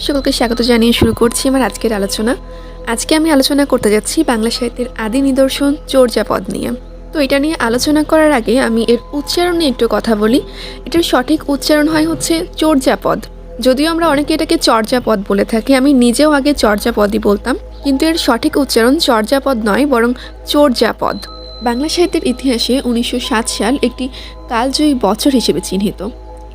সকলকে স্বাগত জানিয়ে শুরু করছি আমার আজকের আলোচনা। আজকে আমি আলোচনা করতে যাচ্ছি বাংলা সাহিত্যের আদি নিদর্শন চর্যাপদ নিয়ে। তো এটা নিয়ে আলোচনা করার আগে আমি এর উচ্চারণ নিয়ে একটু কথা বলি। এটার সঠিক উচ্চারণ হচ্ছে চর্যাপদ। যদিও আমরা অনেকে এটাকে চর্যাপদ বলে থাকি, আমি নিজেও আগে চর্যাপদই বলতাম, কিন্তু এর সঠিক উচ্চারণ চর্যাপদ নয়, বরং চর্যাপদ। বাংলা সাহিত্যের ইতিহাসে 1907 সাল একটি কালজয়ী বছর হিসেবে চিহ্নিত।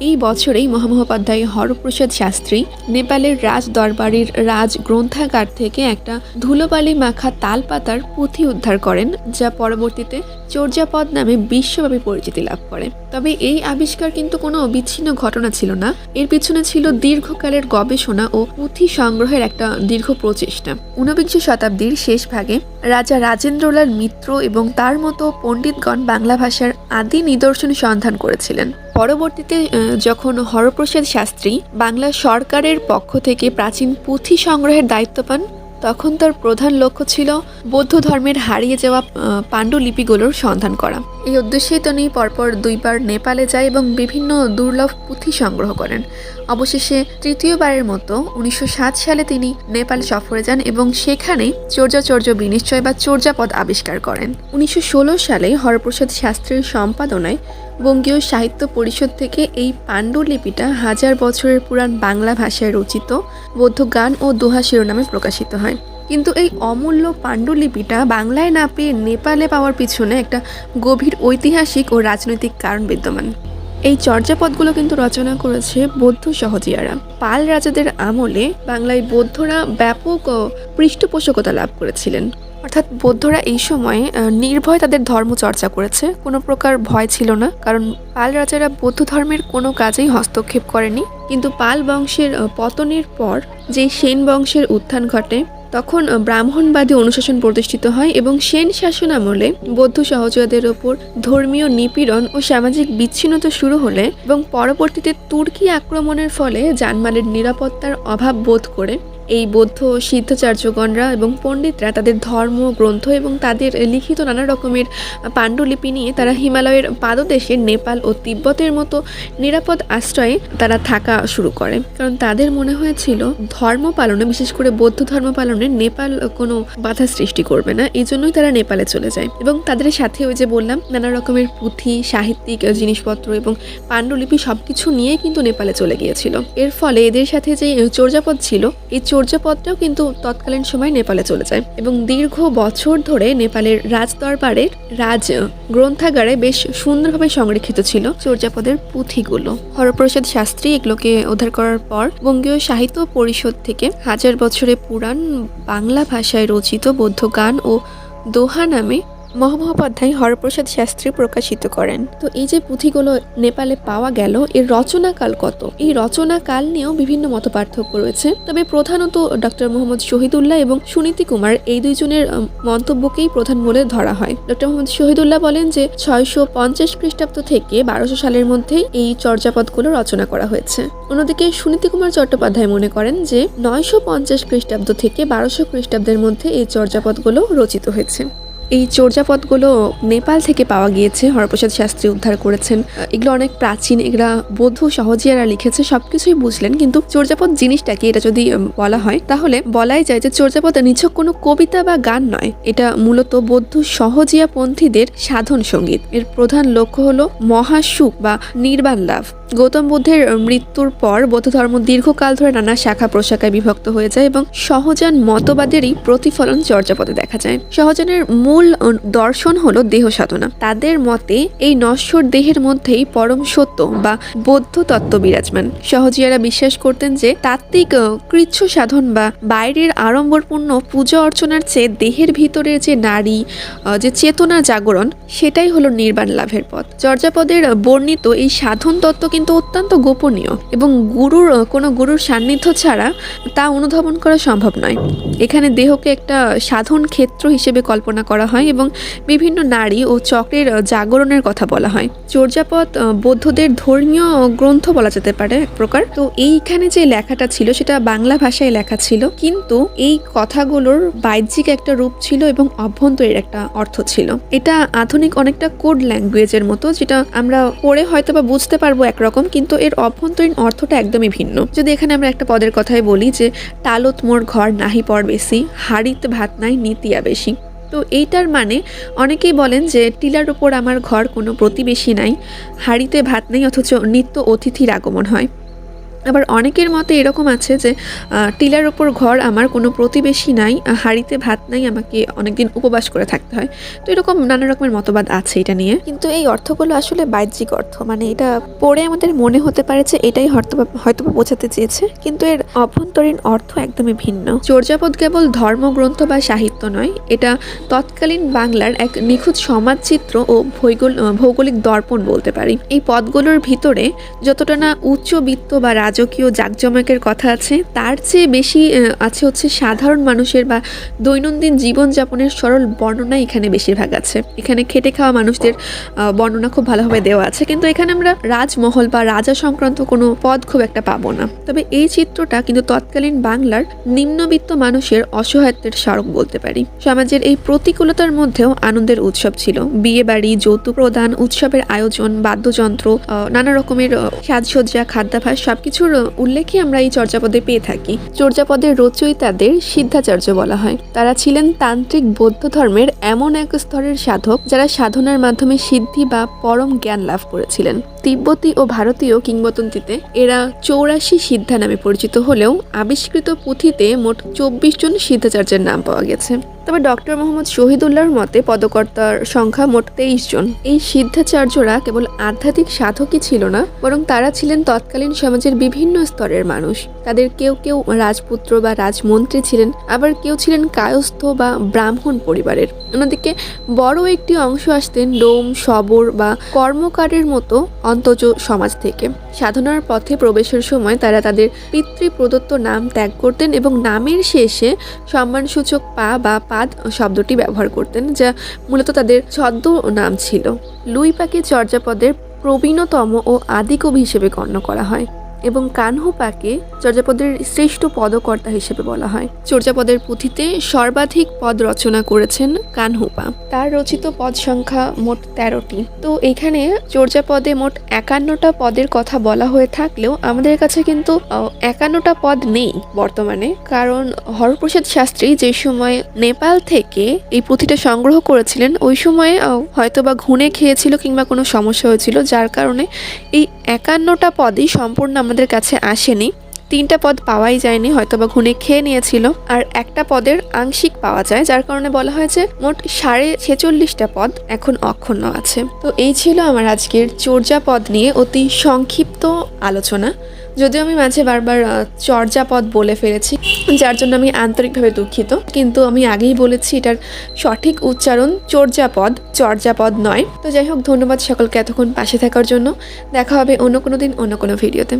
এই বছরেই মহামহোপাধ্যায় হরপ্রসাদ শাস্ত্রী নেপালের রাজ দরবারের রাজ গ্রন্থাগার থেকে একটা ধুলোবালি মাখা তালপাতার পুঁথি উদ্ধার করেন, যা পরবর্তীতে চর্যাপদ নামে বিশ্বব্যাপী পরিচিতি লাভ করে। তবে এই আবিষ্কার কিন্তু কোনো বিচ্ছিন্ন ঘটনা ছিল না, এর পিছনে ছিল দীর্ঘকালের গবেষণা ও পুঁথি সংগ্রহের একটা দীর্ঘ প্রচেষ্টা। ঊনবিংশ শতাব্দীর শেষ ভাগে রাজা রাজেন্দ্রলাল মিত্র এবং তার মতো পণ্ডিতগণ বাংলা ভাষার আদি নিদর্শন সন্ধান করেছিলেন। পরবর্তীতে যখন হরপ্রসাদ শাস্ত্রী বাংলা সরকারের পক্ষ থেকে প্রাচীন পুঁথি সংগ্রহের দায়িত্ব পান, তখন তার প্রধান লক্ষ্য ছিল বৌদ্ধ ধর্মের হারিয়ে যাওয়া পাণ্ডুলিপিগুলোর সন্ধান করা। এই উদ্দেশ্যে তিনি পরপর দুইবার নেপালে যায় এবং বিভিন্ন দুর্লভ পুঁথি সংগ্রহ করেন। অবশেষে তৃতীয়বারের মতো 1907 সালে তিনি নেপাল সফরে যান এবং সেখানে চর্যাচর্য বিনিশ্চয় বা চর্যাপদ আবিষ্কার করেন। 1916 সালে হরপ্রসাদ শাস্ত্রীর সম্পাদনায় বঙ্গীয় সাহিত্য পরিষদ থেকে এই পাণ্ডুলিপিটা 1000 বছরের পুরাণ বাংলা ভাষায় রচিত বৌদ্ধ গান ও দোহা শিরোনামে প্রকাশিত হয়। কিন্তু এই অমূল্য পাণ্ডুলিপিটা বাংলায় না পেয়ে নেপালে পাওয়ার পিছনে একটা গভীর ঐতিহাসিক ও রাজনৈতিক কারণ বিদ্যমান। এই চর্যাপদগুলো কিন্তু রচনা করেছে বৌদ্ধ সহজিয়ারা। পাল রাজাদের আমলে বাংলায় বৌদ্ধরা ব্যাপক পৃষ্ঠপোষকতা লাভ করেছিলেন। অর্থাৎ বৌদ্ধরা এই সময়ে নির্ভয় তাদের ধর্ম চর্চা করেছে, কোনো প্রকার ভয় ছিল না, কারণ পাল রাজারা বৌদ্ধ ধর্মের কোনো কাজেই হস্তক্ষেপ করেনি। কিন্তু পাল বংশের পতনের পর যে সেন বংশের উত্থান ঘটে, তখন ব্রাহ্মণবাদী অনুশাসন প্রতিষ্ঠিত হয় এবং সেন শাসন আমলে বৌদ্ধ সহযোগীদের ওপর ধর্মীয় নিপীড়ন ও সামাজিক বিচ্ছিন্নতা শুরু হলে এবং পরবর্তীতে তুর্কি আক্রমণের ফলে জানমালের নিরাপত্তার অভাব বোধ করে এই বৌদ্ধ সিদ্ধাচার্যগণরা এবং পণ্ডিতরা তাদের ধর্ম গ্রন্থ এবং তাদের লিখিত নানা রকমের পাণ্ডুলিপি নিয়ে তারা হিমালয়ের পাদদেশে নেপাল ও তিব্বতের মতো নিরাপদ আশ্রয়ে তারা থাকা শুরু করে। কারণ তাদের মনে হয়েছিল ধর্ম পালনে, বিশেষ করে বৌদ্ধ ধর্ম পালনে নেপাল কোনো বাধা সৃষ্টি করবে না, এই জন্যই তারা নেপালে চলে যায়। এবং তাদের সাথে ওই যে বললাম নানা রকমের পুঁথি, সাহিত্যিক জিনিসপত্র এবং পাণ্ডুলিপি সবকিছু নিয়ে কিন্তু নেপালে চলে গিয়েছিল। এর ফলে এদের সাথে যে চর্যাপদ ছিল, এই চর্যাপদটাও কিন্তু তৎকালীন সময় নেপালে চলে যায় এবং দীর্ঘ বছর ধরে নেপালের রাজ দরবারের রাজ গ্রন্থাগারে বেশ সুন্দরভাবে সংরক্ষিত ছিল চর্যাপদের পুঁথিগুলো। হরপ্রসাদ শাস্ত্রী এগুলোকে উদ্ধার করার পর বঙ্গীয় সাহিত্য পরিষদ থেকে 1000 বছরের পুরাণ বাংলা ভাষায় রচিত বৌদ্ধ গান ও দোহা নামে মহামহোপাধ্যায় হরপ্রসাদ শাস্ত্রী প্রকাশিত করেন। তো এই যে পুঁথিগুলো নেপালে পাওয়া গেল, এর রচনাকাল কত, এই রচনাকাল নিয়েও বিভিন্ন মত পার্থক্য রয়েছে। তবে প্রধানত ডক্টর মোহাম্মদ শহীদুল্লাহ এবং সুনীতি কুমার এই দুইজনের মন্তব্যকেই প্রধান বলে ধরা হয়। ডক্টর মোহাম্মদ শহীদুল্লাহ বলেন যে 650 খ্রিস্টাব্দ থেকে 1200 সালের মধ্যেই এই চর্যাপদগুলো রচনা করা হয়েছে। অন্যদিকে সুনীতি কুমার চট্টোপাধ্যায় মনে করেন যে 950 খ্রিস্টাব্দ থেকে 1200 খ্রিস্টাব্দের মধ্যে এই চর্যাপদগুলো রচিত হয়েছে। এই চর্যাপদগুলো নেপাল থেকে পাওয়া গিয়েছে, হরপ্রসাদ শাস্ত্রী উদ্ধার করেছেন। এগুলো অনেক প্রাচীন, এগুলা বৌদ্ধ সহজিয়ারা লিখেছে, সবকিছুই বুঝলেন। কিন্তু চর্যাপদ জিনিসটা কি, এটা যদি বলা হয় তাহলে বলাই যায় যে চর্যাপদ নিছক কোনো কবিতা বা গান নয়, এটা মূলত বৌদ্ধ সহজিয়া পন্থীদের সাধন সঙ্গীত। এর প্রধান লক্ষ্য হলো মহাসুখ বা নির্বাণ লাভ। গৌতম বুদ্ধের মৃত্যুর পর বৌদ্ধ ধর্ম দীর্ঘকাল ধরে নানা শাখা প্রশাখায় বিভক্ত হয়ে যায় এবং সহজান মতবাদেরই প্রতিফলন চর্যাপদে দেখা যায়। সহজানের মূল দর্শন হলো দেহ সাধনা। তাদের মতে এই নশ্বর দেহের মধ্যেই পরম সত্য বা বৌদ্ধ তত্ত্ব বিরাজমান। সহজিয়ারা বিশ্বাস করতেন যে তাত্ত্বিক কৃচ্ছ সাধন বা বাইরের আড়ম্বরপূর্ণ পূজা অর্চনার চেয়ে দেহের ভিতরের যে নারী, যে চেতনা জাগরণ, সেটাই হলো নির্বাণ লাভের পথ। চর্যাপদের বর্ণিত এই সাধন তত্ত্ব কিন্তু অত্যন্ত গোপনীয় এবং কোনো গুরুর সান্নিধ্য ছাড়া তা অনুধাবন করা সম্ভব নয়। এখানে দেহকে একটা সাধন ক্ষেত্র হিসেবে কল্পনা করা করা হয় এবং বিভিন্ন নারী ও চক্রের জাগরণের কথা বলা হয়। চর্যাপদ বৌদ্ধদের ধর্মীয় গ্রন্থ বলা যেতে পারে এক প্রকার। তো এইখানে যে লেখাটা ছিল সেটা বাংলা ভাষায় লেখা ছিল, কিন্তু এই কথাগুলোর বাহ্যিক একটা রূপ ছিল এবং অভ্যন্তরীণ একটা অর্থ ছিল। এটা আধুনিক অনেকটা কোড ল্যাঙ্গুয়েজের মতো, যেটা আমরা পড়ে হয়তো বা বুঝতে পারবো একরকম, কিন্তু এর অভ্যন্তরীণ অর্থটা একদমই ভিন্ন। যদি এখানে আমরা একটা পদের কথাই বলি যে টালত মোর ঘর নাহি পর বেশি, হাড়িতে ভাত নাই নিতিয়া বেশি। তো এইটার মানে অনেকেই বলেন যে টিলার উপর আমার ঘর, কোনো প্রতিবেশী নাই, হাড়িতে ভাত নেই অথচ নিত্য অতিথির আগমন হয়। আবার অনেকের মতে এরকম আছে যে টিলার ওপর ঘর, আমার কোনো প্রতিবেশী নাই, হাঁড়িতে ভাত নাই, আমাকে অনেকদিন উপবাস করে থাকতে হয়। তো এরকম নানা রকমের মতবাদ আছে এটা নিয়ে, কিন্তু এই অর্থগুলো আসলে বাহ্যিক অর্থ, মানে এটা পড়ে আমাদের মনে হতে পারে যে এটাই হয়তো বোঝাতে চেয়েছে, কিন্তু এর অভ্যন্তরীণ অর্থ একদমই ভিন্ন। চর্যাপদ কেবল ধর্মগ্রন্থ বা সাহিত্য নয়, এটা তৎকালীন বাংলার এক নিখুঁত সমাজচিত্র ও ভৌগোলিক দর্পণ বলতে পারি। এই পদগুলোর ভিতরে যতটা না উচ্চবিত্ত বা রাজকীয় জাঁকজমকের কথা আছে, তার চেয়ে বেশি আছে হচ্ছে সাধারণ মানুষের বা দৈনন্দিন জীবনযাপনের সরল বর্ণনা এখানে বেশিরভাগ আছে। এখানে খেটে খাওয়া মানুষদের বর্ণনা খুব ভালোভাবে দেওয়া আছে, কিন্তু এখানে আমরা রাজমহল বা রাজা সংক্রান্ত কোনো পদ খুব একটা পাবো না। তবে এই চিত্রটা কিন্তু তৎকালীন বাংলার নিম্নবিত্ত মানুষের অসহায়ত্বের স্মারক বলতে পারি। সমাজের এই প্রতিকূলতার মধ্যেও আনন্দের উৎসব ছিল। বিয়ে বাড়ি, যৌতুক প্রদান, উৎসবের আয়োজন, বাদ্যযন্ত্র, নানা রকমের সাজসজ্জা, খাদ্যাভ্যাস সবকিছুর উল্লেখই আমরা এই চর্যাপদে পেয়ে থাকি। চর্যাপদের রচয়িতাদের সিদ্ধাচার্য বলা হয়। তারা ছিলেন তান্ত্রিক বৌদ্ধ ধর্মের এমন এক স্তরের সাধক যারা সাধনার মাধ্যমে সিদ্ধি বা পরম জ্ঞান লাভ করেছিলেন। তিব্বতী ও ভারতীয় কিংবদন্তিতে এরা 84 সিদ্ধা নামে পরিচিত হলেও আবিষ্কৃত পুঁথিতে মোট 24 জন সিদ্ধাচার্যের নাম পাওয়া গেছে। তবে ডক্টর মোহাম্মদ শহীদুল্লাহর মতে পদকর্তার সংখ্যা মোট 23 জন। এই সিদ্ধাচার্যরা কেবল আধ্যাত্মিক সাধকই ছিল না, বরং তারা ছিলেন তৎকালীন সমাজের বিভিন্ন স্তরের মানুষ। তাদের কেউ কেউ রাজপুত্র বা রাজমন্ত্রী ছিলেন, আবার কেউ ছিলেন কায়স্থ বা ব্রাহ্মণ পরিবারের। অন্যদিকে বড় একটি অংশ আসতেন ডোম, শবর বা কর্মকারের মতো অন্তজ সমাজ থেকে। সাধনার পথে প্রবেশের সময় তারা তাদের পিতৃ প্রদত্ত নাম ত্যাগ করতেন এবং নামের শেষে সম্মানসূচক পা বা পাদ শব্দটি ব্যবহার করতেন, যা মূলত তাদের ছদ্ম নাম ছিল। লুই পাকে চর্যাপদের প্রবীণতম ও আদিকবি হিসেবে গণ্য করা হয় এবং কানহুপাকে চর্যাপদের শ্রেষ্ঠ পদকর্তা হিসেবে বলা হয়। চর্যাপদের পুঁথিতে সর্বাধিক পদ রচনা করেছেন কানহুপা। তার রচিত পদ সংখ্যা মোট 13টি। তো এখানে চর্যাপদে মোট 51টা পদের কথা বলা হয়ে থাকলেও আমাদের কাছে কিন্তু 51টা পদ নেই বর্তমানে, কারণ হরপ্রসাদ শাস্ত্রী যে সময় নেপাল থেকে এই পুঁথিটা সংগ্রহ করেছিলেন, ওই সময়ে হয়তোবা ঘুণে খেয়েছিল কিংবা কোনো সমস্যা হয়েছিল, যার কারণে এই 51টা পদই সম্পূর্ণ আমাদের কাছে আসেনি। 3টা পদ পাওয়াই যায়নি, হয়তোবা ঘুণে খেয়ে নিয়েছিল, আর একটা পদের আংশিক পাওয়া যায়, যার কারণে বলা হয়েছে মোট 46.5টা পদ এখন অক্ষুণ্ণ আছে। তো এই ছিল আমার আজকের চর্যাপদ নিয়ে অতি সংক্ষিপ্ত আলোচনা। যদিও আমি মাঝে বারবার চর্যাপদ বলে ফেলেছি, যার জন্য আমি আন্তরিকভাবে দুঃখিত, কিন্তু আমি আগেই বলেছি এটার সঠিক উচ্চারণ চর্যাপদ নয়। তো যাই হোক, ধন্যবাদ সকলকে এতক্ষণ পাশে থাকার জন্য। দেখা হবে অন্য কোনো দিন অন্য কোনো ভিডিওতে।